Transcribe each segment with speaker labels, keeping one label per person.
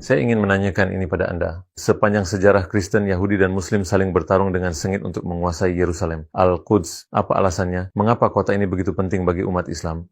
Speaker 1: Saya ingin menanyakan ini pada Anda. Sepanjang sejarah Kristen, Yahudi, dan Muslim saling bertarung dengan sengit untuk menguasai Yerusalem, Al-Quds. Apa alasannya? Mengapa kota ini begitu penting bagi umat Islam?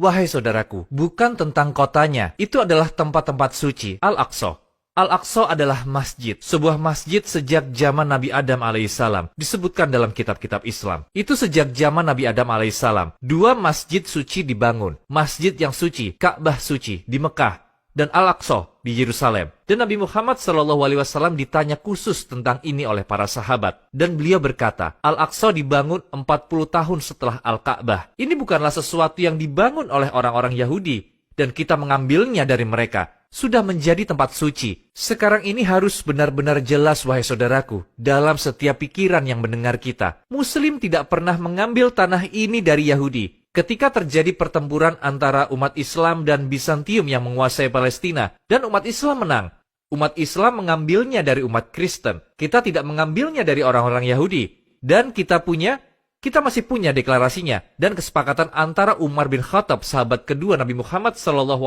Speaker 2: Wahai saudaraku, bukan tentang kotanya. Itu adalah tempat-tempat suci, Al-Aqsa. Al-Aqsa adalah masjid, sebuah masjid sejak zaman Nabi Adam alaihissalam, disebutkan dalam kitab-kitab Islam. Itu sejak zaman Nabi Adam alaihissalam. 2 masjid suci dibangun, masjid yang suci, Ka'bah suci di Mekah, dan Al-Aqsa di Yerusalem. Dan Nabi Muhammad SAW ditanya khusus tentang ini oleh para sahabat. Dan beliau berkata, Al-Aqsa dibangun 40 tahun setelah Al-Ka'bah. Ini bukanlah sesuatu yang dibangun oleh orang-orang Yahudi, dan kita mengambilnya dari mereka. Sudah menjadi tempat suci. Sekarang ini harus benar-benar jelas, wahai saudaraku, dalam setiap pikiran yang mendengar kita. Muslim tidak pernah mengambil tanah ini dari Yahudi. Ketika terjadi pertempuran antara umat Islam dan Bizantium yang menguasai Palestina, dan umat Islam menang, umat Islam mengambilnya dari umat Kristen. Kita tidak mengambilnya dari orang-orang Yahudi. Dan kita masih punya deklarasinya dan kesepakatan antara Umar bin Khattab, sahabat kedua Nabi Muhammad SAW,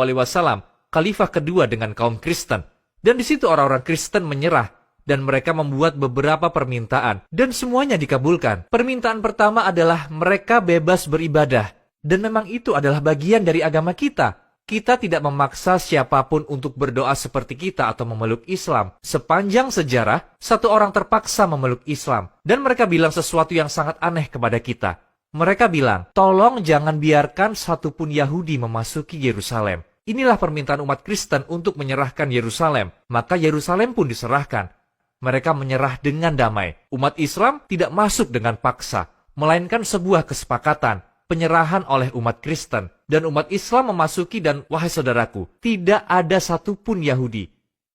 Speaker 2: khalifah kedua, dengan kaum Kristen. Dan di situ orang-orang Kristen menyerah, dan mereka membuat beberapa permintaan, dan semuanya dikabulkan. Permintaan pertama adalah mereka bebas beribadah, dan memang itu adalah bagian dari agama kita. Kita tidak memaksa siapapun untuk berdoa seperti kita atau memeluk Islam. Sepanjang sejarah, satu orang terpaksa memeluk Islam, dan mereka bilang sesuatu yang sangat aneh kepada kita. Mereka bilang, tolong jangan biarkan satupun Yahudi memasuki Yerusalem. Inilah permintaan umat Kristen untuk menyerahkan Yerusalem, maka Yerusalem pun diserahkan. Mereka menyerah dengan damai. Umat Islam tidak masuk dengan paksa, melainkan sebuah kesepakatan, penyerahan oleh umat Kristen. Dan umat Islam memasuki, dan wahai saudaraku, tidak ada satupun Yahudi.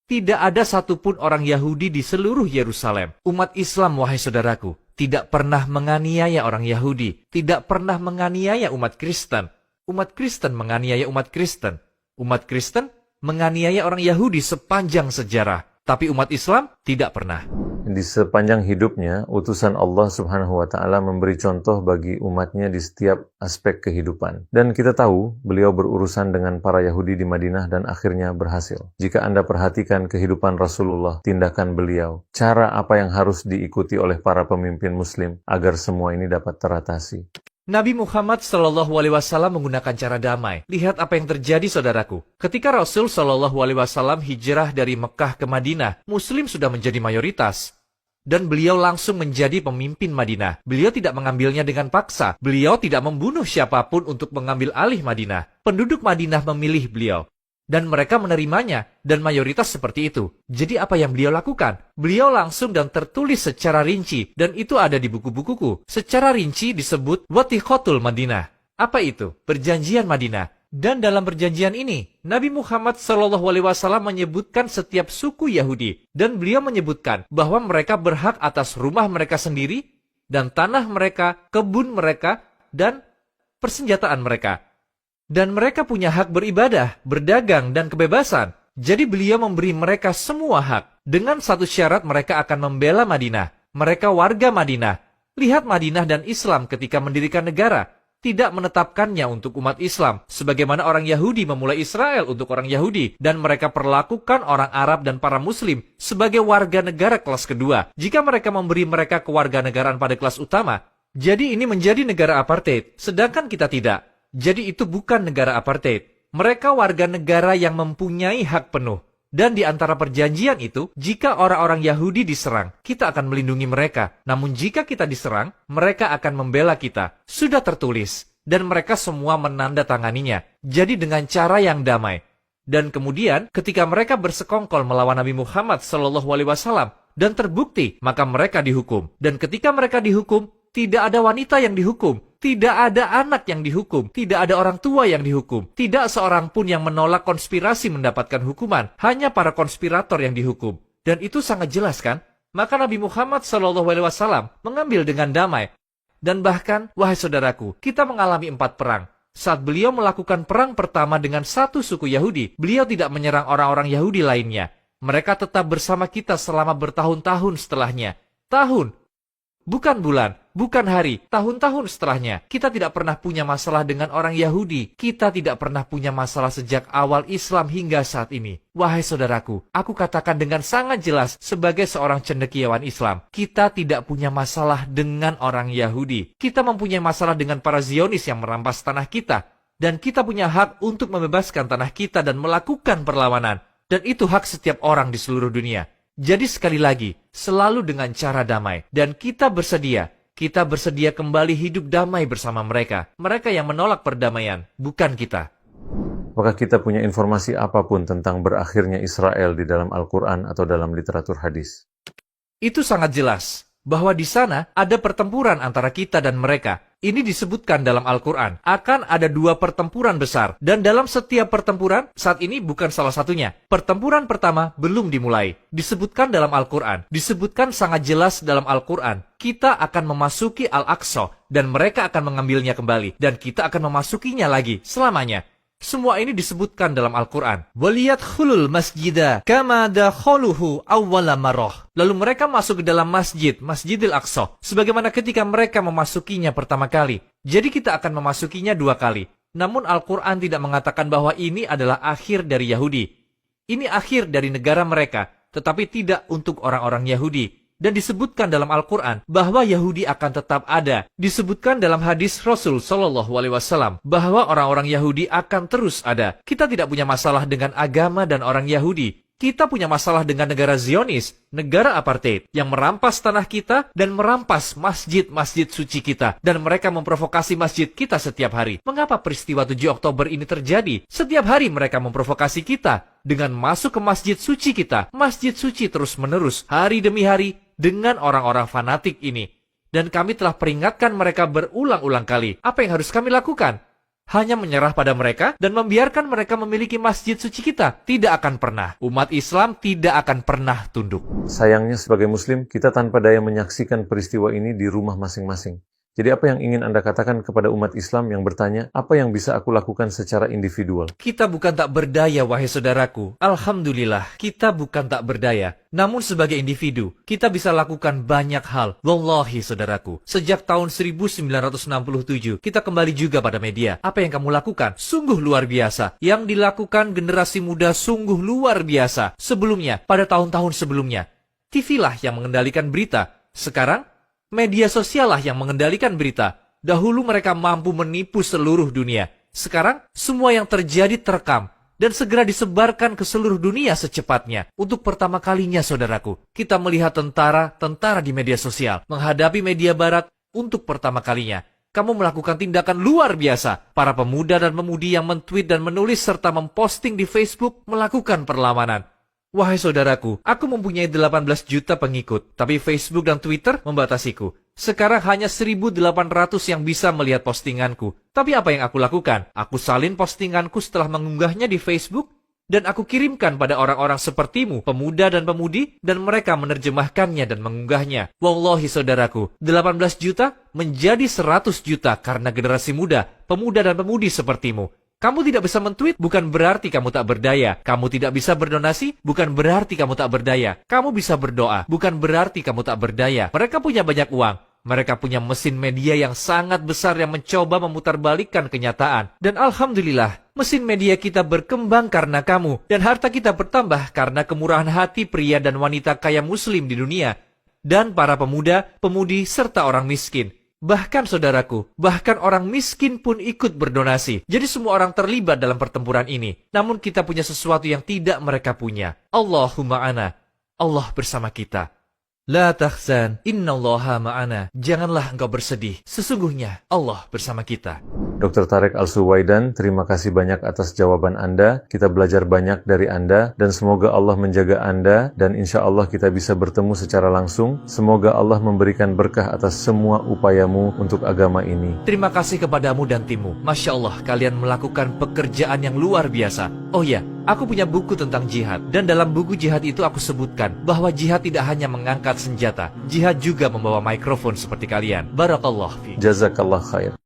Speaker 2: Tidak ada satupun orang Yahudi di seluruh Yerusalem. Umat Islam, wahai saudaraku, tidak pernah menganiaya orang Yahudi. Tidak pernah menganiaya umat Kristen. Umat Kristen menganiaya umat Kristen. Umat Kristen menganiaya orang Yahudi sepanjang sejarah. Tapi umat Islam tidak pernah.
Speaker 1: Di sepanjang hidupnya, utusan Allah Subhanahu wa Ta'ala memberi contoh bagi umatnya di setiap aspek kehidupan. Dan kita tahu, beliau berurusan dengan para Yahudi di Madinah dan akhirnya berhasil. Jika Anda perhatikan kehidupan Rasulullah, tindakan beliau, cara apa yang harus diikuti oleh para pemimpin Muslim agar semua ini dapat teratasi.
Speaker 2: Nabi Muhammad SAW menggunakan cara damai. Lihat apa yang terjadi, saudaraku. Ketika Rasul SAW hijrah dari Mekah ke Madinah, Muslim sudah menjadi mayoritas. Dan beliau langsung menjadi pemimpin Madinah. Beliau tidak mengambilnya dengan paksa. Beliau tidak membunuh siapapun untuk mengambil alih Madinah. Penduduk Madinah memilih beliau. Dan mereka menerimanya, dan mayoritas seperti itu. Jadi apa yang beliau lakukan? Beliau langsung dan tertulis secara rinci, dan itu ada di buku-bukuku. Secara rinci disebut Wathiqatul Madinah. Apa itu? Perjanjian Madinah. Dan dalam perjanjian ini, Nabi Muhammad SAW menyebutkan setiap suku Yahudi, dan beliau menyebutkan bahwa mereka berhak atas rumah mereka sendiri, dan tanah mereka, kebun mereka, dan persenjataan mereka. Dan mereka punya hak beribadah, berdagang, dan kebebasan. Jadi beliau memberi mereka semua hak. Dengan satu syarat, mereka akan membela Madinah. Mereka warga Madinah. Lihat Madinah dan Islam ketika mendirikan negara. Tidak menetapkannya untuk umat Islam. Sebagaimana orang Yahudi memulai Israel untuk orang Yahudi. Dan mereka perlakukan orang Arab dan para Muslim sebagai warga negara kelas kedua. Jika mereka memberi mereka kewarganegaraan pada kelas utama, jadi ini menjadi negara apartheid. Sedangkan kita tidak. Jadi itu bukan negara apartheid. Mereka warga negara yang mempunyai hak penuh. Dan di antara perjanjian itu, jika orang-orang Yahudi diserang, kita akan melindungi mereka. Namun jika kita diserang, mereka akan membela kita. Sudah tertulis. Dan mereka semua menandatanganinya. Jadi dengan cara yang damai. Dan kemudian, ketika mereka bersekongkol melawan Nabi Muhammad SAW dan terbukti, maka mereka dihukum. Dan ketika mereka dihukum, tidak ada wanita yang dihukum. Tidak ada anak yang dihukum, tidak ada orang tua yang dihukum, tidak seorang pun yang menolak konspirasi mendapatkan hukuman, hanya para konspirator yang dihukum. Dan itu sangat jelas kan? Maka Nabi Muhammad SAW mengambil dengan damai. Dan bahkan, wahai saudaraku, kita mengalami 4 perang. Saat beliau melakukan perang pertama dengan satu suku Yahudi, beliau tidak menyerang orang-orang Yahudi lainnya. Mereka tetap bersama kita selama bertahun-tahun setelahnya. Tahun. bukan bulan, bukan hari, tahun-tahun setelahnya. Kita tidak pernah punya masalah dengan orang Yahudi. Kita tidak pernah punya masalah sejak awal Islam hingga saat ini. Wahai saudaraku, aku katakan dengan sangat jelas sebagai seorang cendekiawan Islam, kita tidak punya masalah dengan orang Yahudi. Kita mempunyai masalah dengan para Zionis yang merampas tanah kita. Dan kita punya hak untuk membebaskan tanah kita dan melakukan perlawanan. Dan itu hak setiap orang di seluruh dunia. Jadi sekali lagi, selalu dengan cara damai. Dan kita bersedia kembali hidup damai bersama mereka. Mereka yang menolak perdamaian, bukan kita.
Speaker 1: Apakah kita punya informasi apapun tentang berakhirnya Israel di dalam Al-Quran atau dalam literatur hadis?
Speaker 2: Itu sangat jelas, bahwa di sana ada pertempuran antara kita dan mereka. Ini disebutkan dalam Al-Quran. Akan ada 2 pertempuran besar. Dan dalam setiap pertempuran, saat ini bukan salah satunya. Pertempuran pertama belum dimulai. Disebutkan dalam Al-Quran. Disebutkan sangat jelas dalam Al-Quran. Kita akan memasuki Al-Aqsa. Dan mereka akan mengambilnya kembali. Dan kita akan memasukinya lagi selamanya. Semua ini disebutkan dalam Al-Quran. وَلِيَدْخُلُوا الْمَسْجِدَ كَمَا دَخَلُوهُ أَوَّلَ مَرَّةٍ. Lalu mereka masuk ke dalam masjid, Masjidil Aqsa, sebagaimana ketika mereka memasukinya pertama kali. Jadi kita akan memasukinya 2 kali. Namun Al-Quran tidak mengatakan bahwa ini adalah akhir dari Yahudi. Ini akhir dari negara mereka, tetapi tidak untuk orang-orang Yahudi. Dan disebutkan dalam Al-Quran bahwa Yahudi akan tetap ada. Disebutkan dalam hadis Rasul SAW bahwa orang-orang Yahudi akan terus ada. Kita tidak punya masalah dengan agama dan orang Yahudi. Kita punya masalah dengan negara Zionis, negara apartheid, yang merampas tanah kita dan merampas masjid-masjid suci kita. Dan mereka memprovokasi masjid kita setiap hari. Mengapa peristiwa 7 Oktober ini terjadi? Setiap hari mereka memprovokasi kita dengan masuk ke masjid suci kita. Masjid suci terus-menerus, hari demi hari, dengan orang-orang fanatik ini. Dan kami telah peringatkan mereka berulang-ulang kali. Apa yang harus kami lakukan? Hanya menyerah pada mereka dan membiarkan mereka memiliki masjid suci kita? Tidak akan pernah. Umat Islam tidak akan pernah tunduk.
Speaker 1: Sayangnya sebagai Muslim, kita tanpa daya menyaksikan peristiwa ini di rumah masing-masing. Jadi apa yang ingin Anda katakan kepada umat Islam yang bertanya, apa yang bisa aku lakukan secara individual?
Speaker 2: Kita bukan tak berdaya, wahai saudaraku. Alhamdulillah, kita bukan tak berdaya. Namun sebagai individu, kita bisa lakukan banyak hal. Wallahi, saudaraku, sejak tahun 1967, kita kembali juga pada media. Apa yang kamu lakukan? Sungguh luar biasa. Yang dilakukan generasi muda sungguh luar biasa. Sebelumnya, pada tahun-tahun sebelumnya, TV lah yang mengendalikan berita. Sekarang, media sosial lah yang mengendalikan berita. Dahulu mereka mampu menipu seluruh dunia. Sekarang, semua yang terjadi terekam dan segera disebarkan ke seluruh dunia secepatnya. Untuk pertama kalinya, saudaraku, kita melihat tentara di media sosial menghadapi media barat untuk pertama kalinya. Kamu melakukan tindakan luar biasa. Para pemuda dan pemudi yang men-tweet dan menulis serta memposting di Facebook melakukan perlawanan. Wahai saudaraku, aku mempunyai 18 juta pengikut, tapi Facebook dan Twitter membatasiku. Sekarang hanya 1.800 yang bisa melihat postinganku. Tapi apa yang aku lakukan? Aku salin postinganku setelah mengunggahnya di Facebook, dan aku kirimkan pada orang-orang sepertimu, pemuda dan pemudi, dan mereka menerjemahkannya dan mengunggahnya. Wallahi saudaraku, 18 juta menjadi 100 juta karena generasi muda, pemuda dan pemudi sepertimu. Kamu tidak bisa men-tweet, bukan berarti kamu tak berdaya. Kamu tidak bisa berdonasi, bukan berarti kamu tak berdaya. Kamu bisa berdoa, bukan berarti kamu tak berdaya. Mereka punya banyak uang. Mereka punya mesin media yang sangat besar yang mencoba memutarbalikkan kenyataan. Dan alhamdulillah, mesin media kita berkembang karena kamu. Dan harta kita bertambah karena kemurahan hati pria dan wanita kaya muslim di dunia. Dan para pemuda, pemudi, serta orang miskin. Bahkan saudaraku, bahkan orang miskin pun ikut berdonasi. Jadi semua orang terlibat dalam pertempuran ini. Namun kita punya sesuatu yang tidak mereka punya. Allahumma ana. Allah bersama kita. La tahzan, innallaha ma'ana. Janganlah engkau bersedih. Sesungguhnya Allah bersama kita.
Speaker 1: Dr. Tariq Al-Suwaidan, terima kasih banyak atas jawaban Anda. Kita belajar banyak dari Anda dan semoga Allah menjaga Anda dan insya Allah kita bisa bertemu secara langsung. Semoga Allah memberikan berkah atas semua upayamu untuk agama ini.
Speaker 2: Terima kasih kepadamu dan timmu. Masya Allah, kalian melakukan pekerjaan yang luar biasa. Oh ya, aku punya buku tentang jihad. Dan dalam buku jihad itu aku sebutkan bahwa jihad tidak hanya mengangkat senjata. Jihad juga membawa mikrofon seperti kalian. Barakallah fi.
Speaker 1: Jazakallah khair.